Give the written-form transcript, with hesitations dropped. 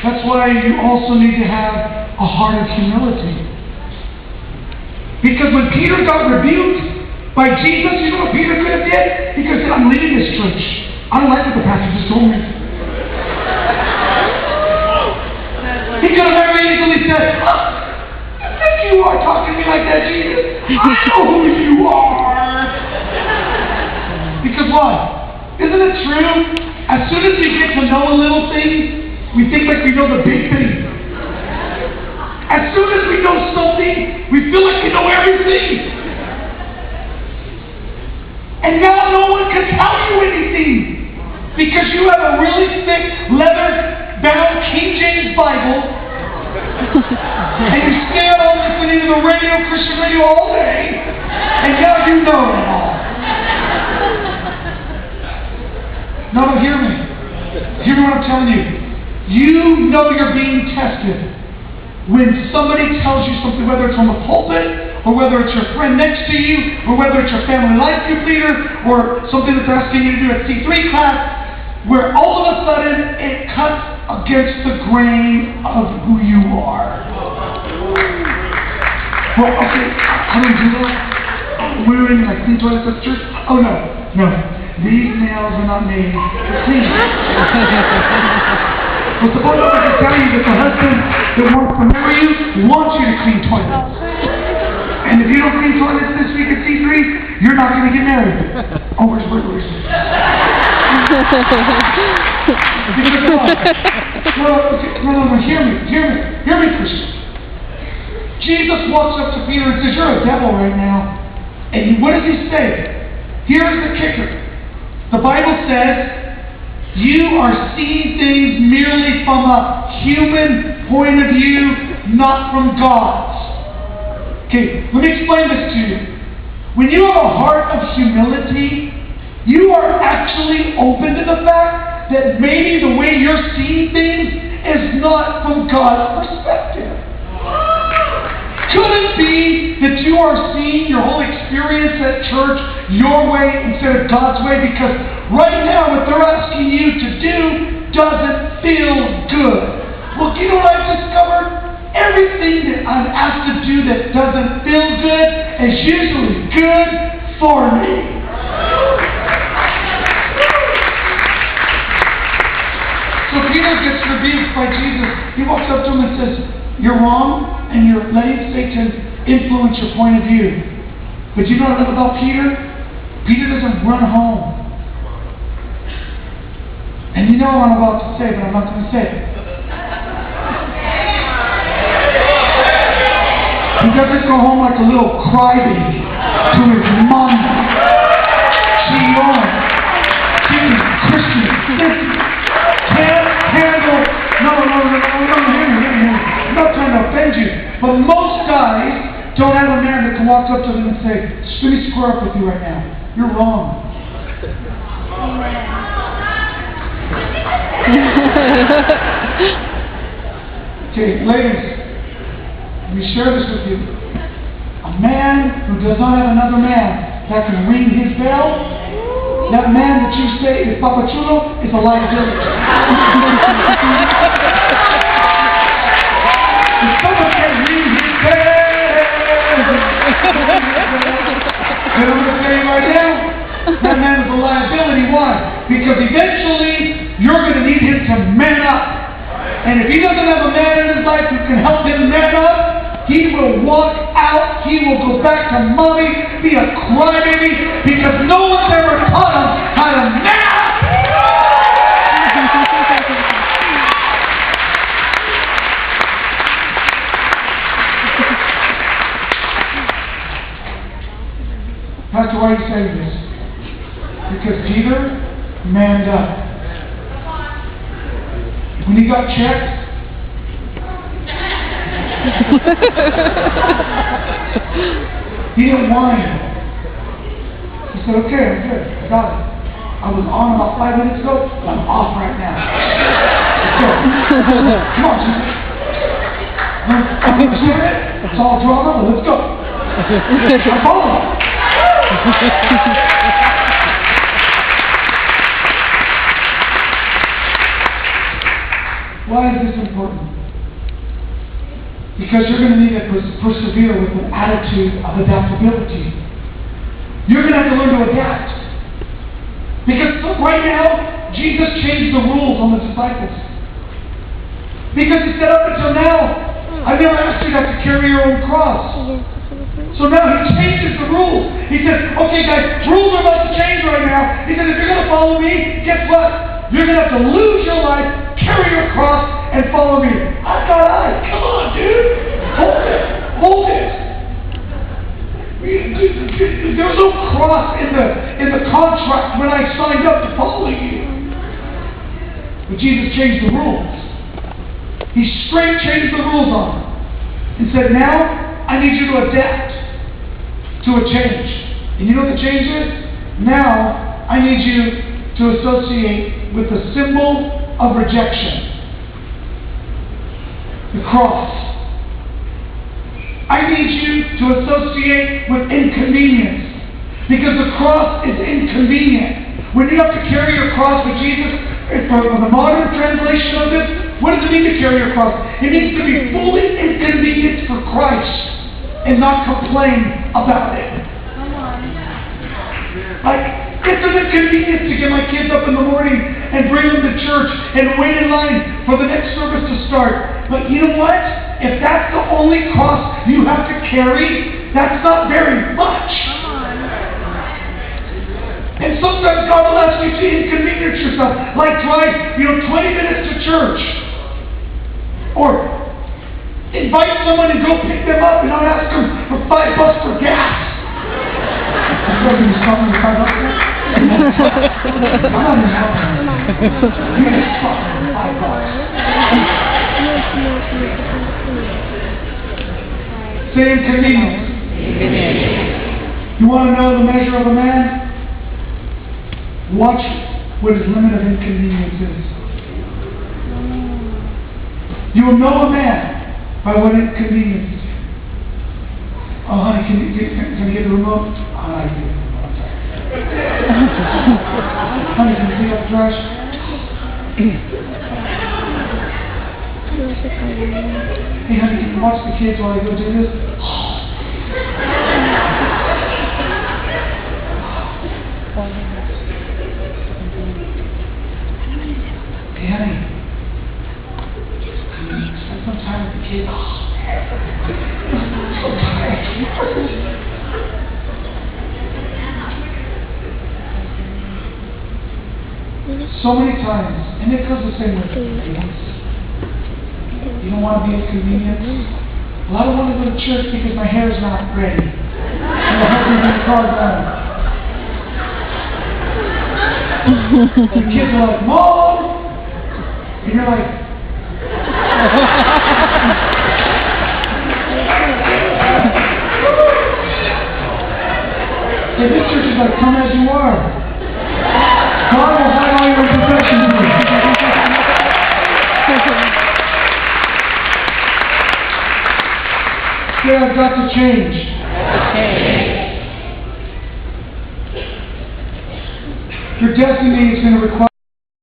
That's why you also need to have a heart of humility. Because when Peter got rebuked by Jesus, you know what Peter could have did? He could have said, I'm leaving this church. I don't like what the pastor just told me. He could have very easily said, I think you are talking to me like that, Jesus. I know who you are. Because why? Isn't it true? As soon as we get to know a little thing, we think like we know the big thing. As soon as we know something, we feel like we know everything. And now no one can tell you anything. Because you have a really thick, leather-bound King James Bible. And you stay at home listening to the radio, Christian radio, all day. And now you know it all. No, but hear me. Hear me what I'm telling you. You know you're being tested when somebody tells you something, whether it's from the pulpit, or whether it's your friend next to you, or whether it's your family life group leader, or something that's asking you to do at C3 class, where all of a sudden it cuts against the grain of who you are. Well, okay, I don't do that. We're in like clean toilets at church. Oh no. These nails are not made for clean. But the Bible doesn't tell you that the husband that wants to marry you wants you to clean toilets. And if you don't clean toilets this week at C3, you're not going to get married. Oh, where's burglars? No, hear me, Christian. Jesus walks up to Peter and says, you're a devil right now. And what does he say? Here's the kicker. The Bible says, you are seeing things merely from a human point of view, not from God's. Okay, let me explain this to you. When you have a heart of humility, you are actually open to the fact that maybe the way you're seeing things is not from God's perspective. Could it be that you are seeing your whole experience at church your way instead of God's way? Because right now what they're asking you to do doesn't feel good. Well, you know what I've discovered? Everything that I'm asked to do that doesn't feel good is usually good for me. So Peter gets rebuked by Jesus. He walks up to him and says, you're wrong, and you're letting Satan influence your point of view. But you know what I love about Peter? Peter doesn't run home. And you know what I'm about to say, but I'm not going to say it. He doesn't go home like a little crybaby to his mama. She owns. She's Christian. Can't handle. No, hear me. I'm not trying to offend you. But most guys don't have a man that can walk up to them and say, let me square up with you right now. You're wrong. Okay, ladies, let me share this with you. A man who does not have another man that can ring his bell, that man that you say is Papa Chulo is a liability. If someone can ring his bell, then I'm going to tell you right now, that man is a liability. Why? Because eventually you're going to need him to man up. And if he doesn't have a man in his life who can help him man up, he will walk out, he will go back to mommy, be a crybaby, because no one's ever taught him how to man up. Pastor, why are you saying this? Because Peter manned up. When he got checked, he didn't whine. He said, okay, I'm good. I got it. I was on about 5 minutes ago, but I'm off right now. Let's go. Come on, Jesus. I'm it. It's all drama, but let's go. I'm following. Why is this important? Because you're going to need to persevere with an attitude of adaptability. You're going to have to learn to adapt. Because right now, Jesus changed the rules on the disciples. Because he said, up until now, I never asked you to have to carry your own cross. So now he changes the rules. He says, okay guys, rules are about to change right now. He said, if you're going to follow me, guess what? You're going to have to lose your life, carry your cross, and follow me. I thought, come on, dude. Hold it. There's no cross in the contract when I signed up to follow you. But Jesus changed the rules. He straight changed the rules on them and said, now I need you to adapt to a change. And you know what the change is? Now I need you to associate with the symbol of rejection. The cross. I need you to associate with inconvenience. Because the cross is inconvenient. When you have to carry your cross with Jesus, from the modern translation of this, what does it mean to carry your cross? It means to be fully inconvenienced for Christ and not complain about it. Like, it's an inconvenience to get my kids up in the morning and bring them to church and wait in line for the next service to start. But you know what? If that's the only cross you have to carry, that's not very much. And sometimes God will ask you to inconvenience yourself, like drive, 20 minutes to church. Or invite someone and go pick them up and not ask them for $5 for gas. I'm not even helping. You just talk $5. Say inconvenience. You want to know the measure of a man? Watch what his limit of inconvenience is. You will know a man by what inconvenience is. Oh, honey, can you get the remote? Oh, I can get the remote. I'm sorry. Honey, can you pick up the trash? Hey, honey, can you watch the kids while I go do this? Hey, honey, can you spend some time with the kids? I'm so tired. So many times, and it goes the same with things. You don't want to be inconvenienced. Well, I don't want to go to church because my hair is not ready. And the husband's in the car going. The kids are like, Mom! And you're like, hey, this church is like, come as you are. God will hide all your imperfections in you. Say, I've got to change. Your destiny is going to require